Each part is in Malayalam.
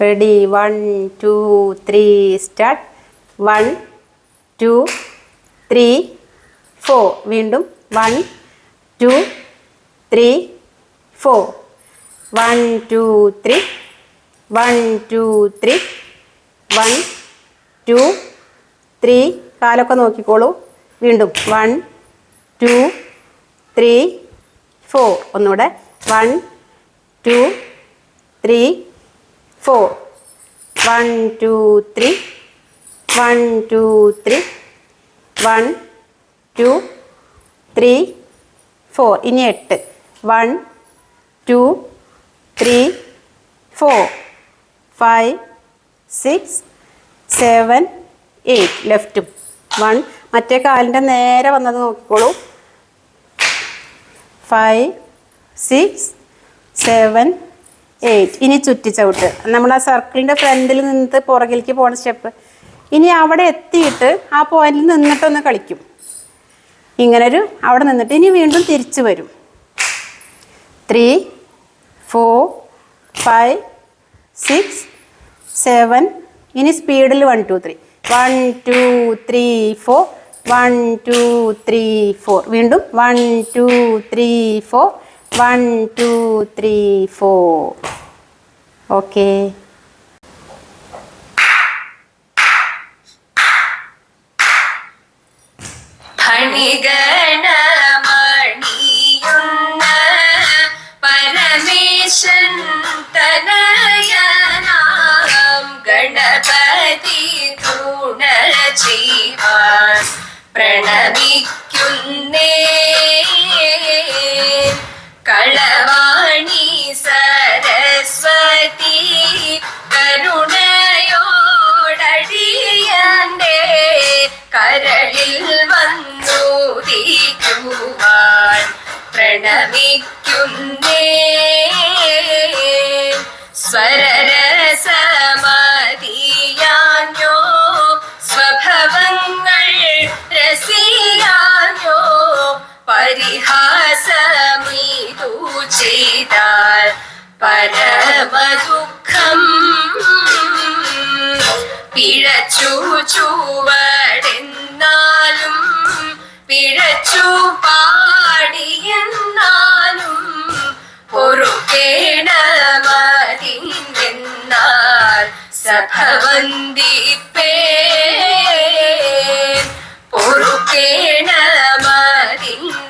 റെഡി 1 2 3 സ്റ്റാർട്ട് 1 2 3 4 വീണ്ടും 1 2 3 4 1 2 3 1 2 3 1 2 3 കാലൊക്കെ നോക്കിക്കോളൂ വീണ്ടും 1 2 3 4 ഒന്നുകൂടെ 1 2 3 4 1 2 3 1 2 3 1 2 3 4 ഇനി 8 1 2 3 4 5 6 7 8 ലെഫ്റ്റും 1 മറ്റേ കാലിൻ്റെ നേരെ വന്നത് നോക്കിക്കോളൂ 5 6 7 8 ഇനി ചുറ്റിച്ചവിട്ട് നമ്മൾ ആ സർക്കിളിൻ്റെ ഫ്രണ്ടിൽ നിന്നിട്ട് പുറകിലേക്ക് പോകുന്ന സ്റ്റെപ്പ് ഇനി അവിടെ എത്തിയിട്ട് ആ പോയിന്റിൽ നിന്നിട്ടൊന്ന് കളിക്കും ഇങ്ങനൊരു അവിടെ നിന്നിട്ട് ഇനി വീണ്ടും തിരിച്ചു വരും 3 4 5 6 7 ഇനി സ്പീഡിൽ 1 2 3 1 2 3 4 1 2 3 4 വീണ്ടും 1 2 3 4 1 2 3 4 ഓക്കെ പരമേശൻ തനയനാം ഗണപതി തുണ ചെയ്യുവാൻ പ്രണമിക്കുന്നേ കളവാണി സരസ്വതി കരുണയോടടിയന്റെ കരളിൽ വന്നുദിക്കുവാൻ പ്രണമിക്കുന്നേ സ്വരരസമതിയാഞ്ഞോ സ്വഭവങ്ങൾ രസിയാഞ്ഞോ പരിഹാസമിതു ചെയ്താൽ പരമദുഃഖം പിഴച്ചു ചുവടെന്നാലും പിഴച്ചു പാടിയെന്നാലും പൊറുക്കേണമതിന്നാൽ സഭവന്ദിപ്പേ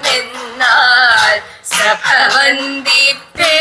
പൊറുക്കേണമതിന്നാൽ സഭവന്ദിപ്പേ